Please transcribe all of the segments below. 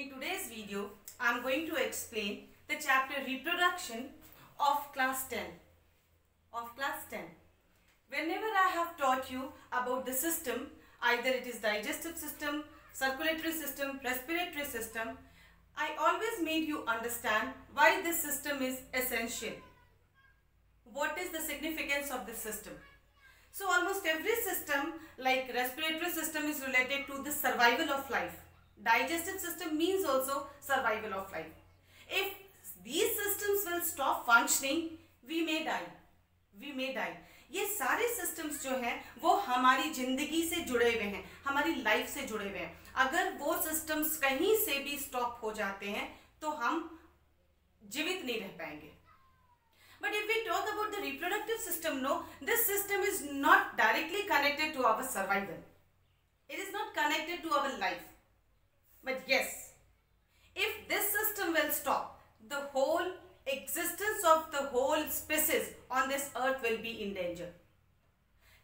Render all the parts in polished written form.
In today's video, I am going to explain the chapter Reproduction of class 10. Whenever I have taught you about the system, either it is digestive system, circulatory system, respiratory system, I always made you understand why this system is essential. What is the significance of this system? So almost every system like respiratory system is related to the survival of life. Digestive system means also survival of life. If these systems will stop functioning, we may die. ये सारे systems जो हैं वो हमारी जिंदगी से जुड़े हुए हैं, हमारी लाइफ से जुड़े हुए हैं. अगर वो systems कहीं से भी stop हो जाते हैं तो हम जीवित नहीं रह पाएंगे. But if we talk about the reproductive system, no, this system is not directly connected to our survival. It is not connected to our life. But yes, if this system will stop, the whole existence of the whole species on this earth will be in danger.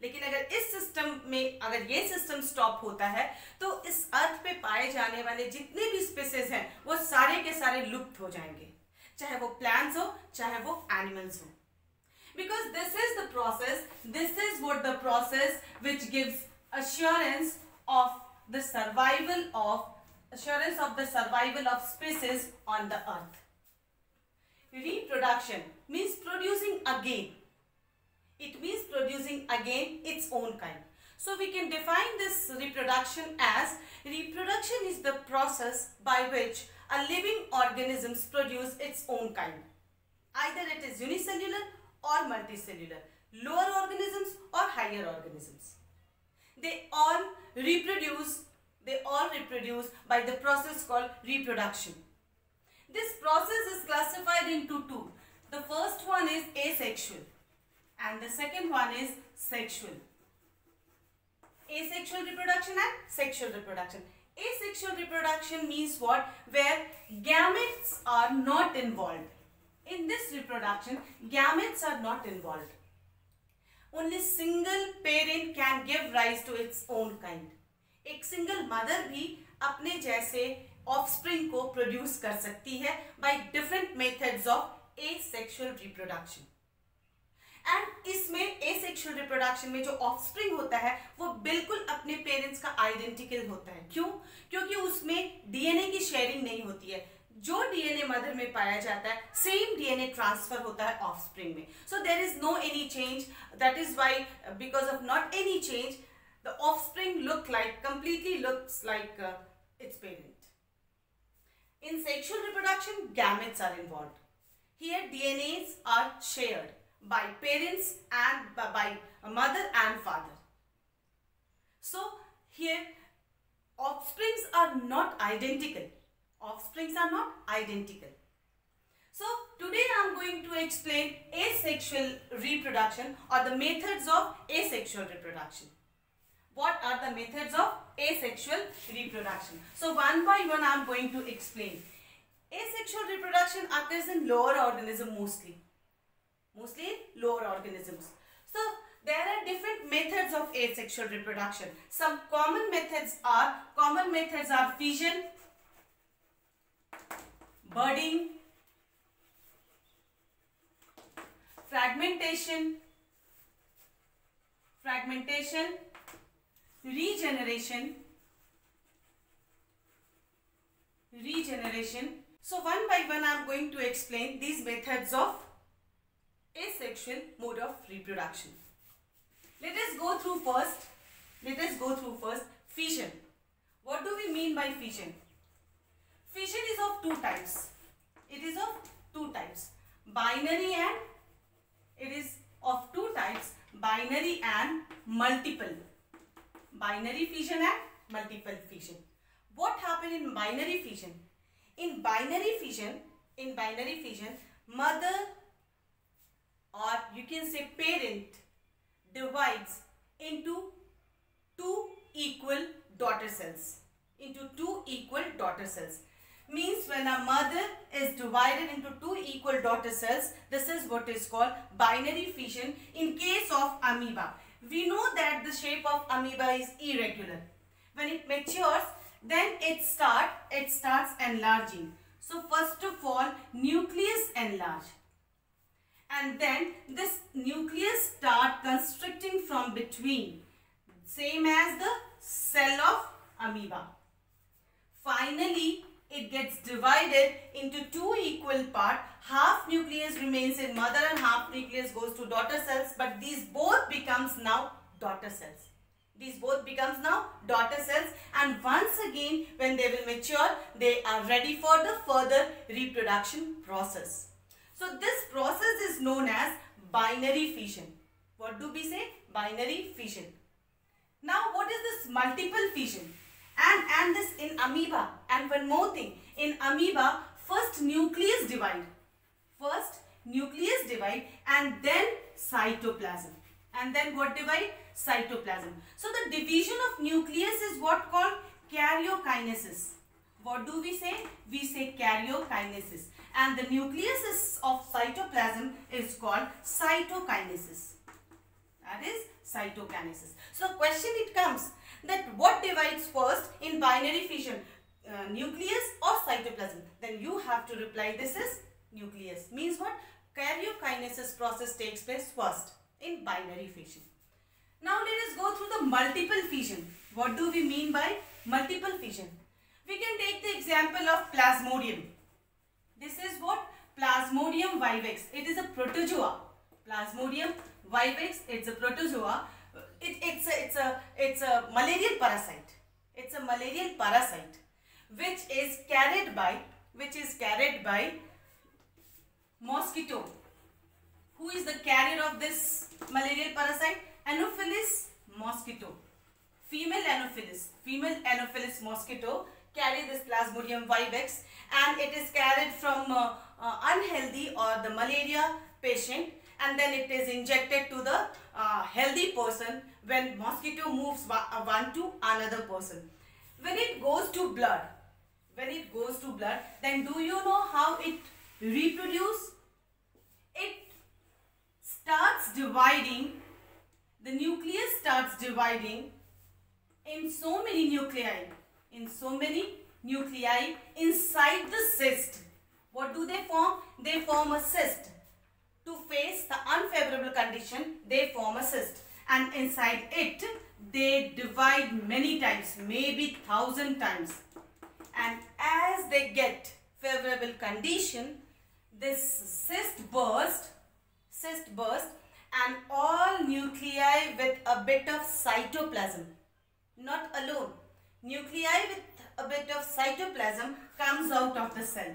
लेकिन अगर इस system में अगर ये system stop होता है तो इस अर्थ पे पाए जाने वाले जितने भी स्पीसीज हैं वो सारे के सारे लुप्त हो जाएंगे, चाहे वो प्लांट्स हो चाहे वो एनिमल्स हो. Because this is the process, this is what the process which gives assurance of the survival of species on the earth. Reproduction means producing again. It means producing again its own kind. So we can define this reproduction as reproduction is the process by which a living organisms produce its own kind. Either it is unicellular or multicellular, lower organisms or higher organisms. They all reproduce by the process called reproduction. This process is classified into two. The first one is asexual and the second one is sexual. Asexual reproduction and sexual reproduction. Asexual reproduction means what? Where gametes are not involved. In this reproduction, gametes are not involved. Only single parent can give rise to its own kind. एक single mother भी अपने जैसे offspring को produce कर सकती है by different methods of asexual reproduction. And इसमें asexual reproduction में जो ऑफस्प्रिंग होता है वो बिल्कुल अपने पेरेंट्स का आइडेंटिकल होता है. क्यों? क्योंकि उसमें डीएनए की शेयरिंग नहीं होती है. जो डीएनए मदर में पाया जाता है सेम डीएनए ट्रांसफर होता है ऑफस्प्रिंग में. So there is no any change. That is why because of not any change the offspring completely looks like its parent. In sexual reproduction, gametes are involved. Here DNAs are shared by parents and by mother and father. So here offsprings are not identical. So today I am going to explain asexual reproduction or the methods of asexual reproduction. What are the methods of asexual reproduction? So one by one I am going to explain. Asexual reproduction occurs in lower organisms mostly in lower organisms. So there are different methods of asexual reproduction. Some common methods are fission, budding, fragmentation, regeneration. So one by one I am going to explain these methods of asexual mode of reproduction. Let us go through first fission. What do we mean by fission? Fission is of two types. It is of two types. Binary and multiple. Binary fission and multiple fission. What happened in binary fission? In binary fission, mother or you can say parent divides into two equal daughter cells. Means when a mother is divided into two equal daughter cells, this is what is called binary fission. In case of amoeba, we know that the shape of amoeba is irregular. When it matures, then it starts enlarging. So first of all, nucleus enlarge, and then this nucleus start constricting from between, same as the cell of amoeba. Finally, it gets divided into two equal parts. Half nucleus remains in mother and half nucleus goes to daughter cells, but these both becomes now daughter cells. These both becomes now daughter cells, and once again when they will mature, they are ready for the further reproduction process. So this process is known as binary fission. What do we say? Binary fission. Now what is this multiple fission? And this in amoeba. And one more thing, in amoeba, first nucleus divide. First nucleus divide and then cytoplasm. And then what divide? Cytoplasm. So the division of nucleus is what called karyokinesis. What do we say? We say karyokinesis. And the nucleus of cytoplasm is called cytokinesis. That is cytokinesis. So question it comes that what divides first in binary fission, nucleus or cytoplasm? Then you have to reply this is nucleus. Means what? Karyokinesis process takes place first in binary fission. Now let us go through the multiple fission. What do we mean by multiple fission? We can take the example of Plasmodium. This is what? Plasmodium vivax. It is a protozoa. Plasmodium vivax, it's a protozoa. It's a malarial parasite. It's a malarial parasite which is carried by mosquito. Who is the carrier of this malarial parasite? Anopheles mosquito. Female Anopheles mosquito carry this Plasmodium vivax, and it is carried from unhealthy or the malaria patient, and then it is injected to the healthy person when mosquito moves one to another person. When it goes to blood, then do you know how it reproduces? It starts dividing, the nucleus starts dividing in so many nuclei, inside the cyst. What do they form? They form a cyst. To face the unfavorable condition, they form a cyst, and inside it they divide many times, maybe 1,000 times, and as they get favorable condition, this cyst burst, and all nuclei with a bit of cytoplasm, not alone, nuclei with a bit of cytoplasm comes out of the cell,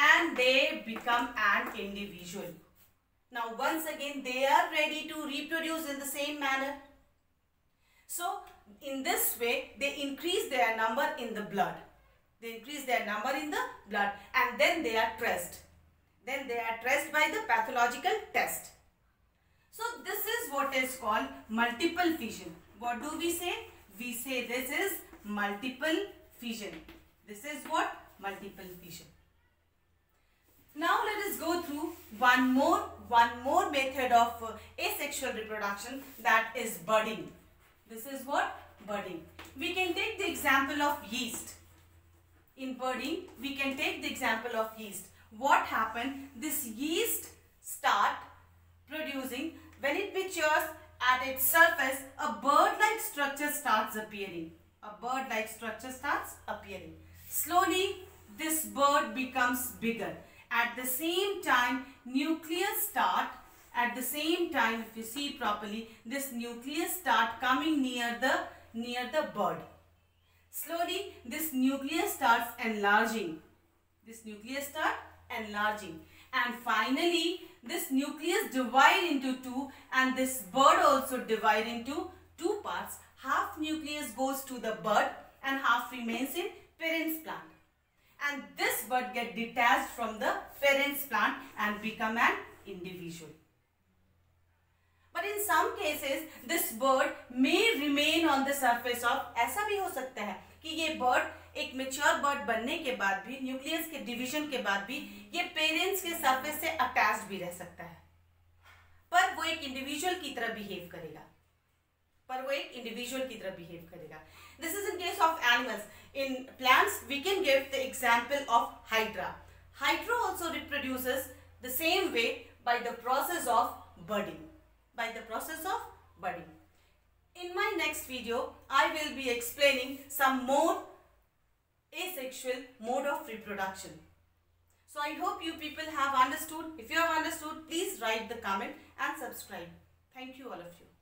and they become an individual. Now once again they are ready to reproduce in the same manner. So in this way they increase their number in the blood. And then they are traced. By the pathological test. So this is what is called multiple fission. What do we say? We say this is multiple fission. This is what? Multiple fission. Now let us go through one more method of asexual reproduction, that is budding. This is what? Budding. We can take the example of yeast. In budding, we can take the example of yeast. What happened? This yeast start producing, when it matures, at its surface a bird-like structure starts appearing. Slowly this bird becomes bigger. At the same time, nucleus start, if you see properly, this nucleus start coming near the bird. Slowly this nucleus starts enlarging. And finally this nucleus divide into two, and this bird also divide into two parts. Half nucleus goes to the bird and half remains in parent's plant. And this bird get detached from the parent's plant and become an individual. But in some cases this bird may remain on the surface of, ऐसा भी हो सकता है कि ये bird एक mature bird बनने के बाद भी, न्यूक्लियस के डिवीजन के बाद भी, ये पेरेंट्स के सरफेस से अटैच्ड भी रह सकता है, पर वो एक इंडिविजुअल की तरह बिहेव करेगा. पर वो एक इंडिविजुअल की तरह बिहेव करेगा. This is in case of animals. In plants we can give the example of hydra. Hydra also reproduces the same way by the process of budding. By the process of budding. In my next video, I will be explaining some more asexual mode of reproduction. So I hope you people have understood. If you have understood, please write the comment and subscribe. Thank you all of you.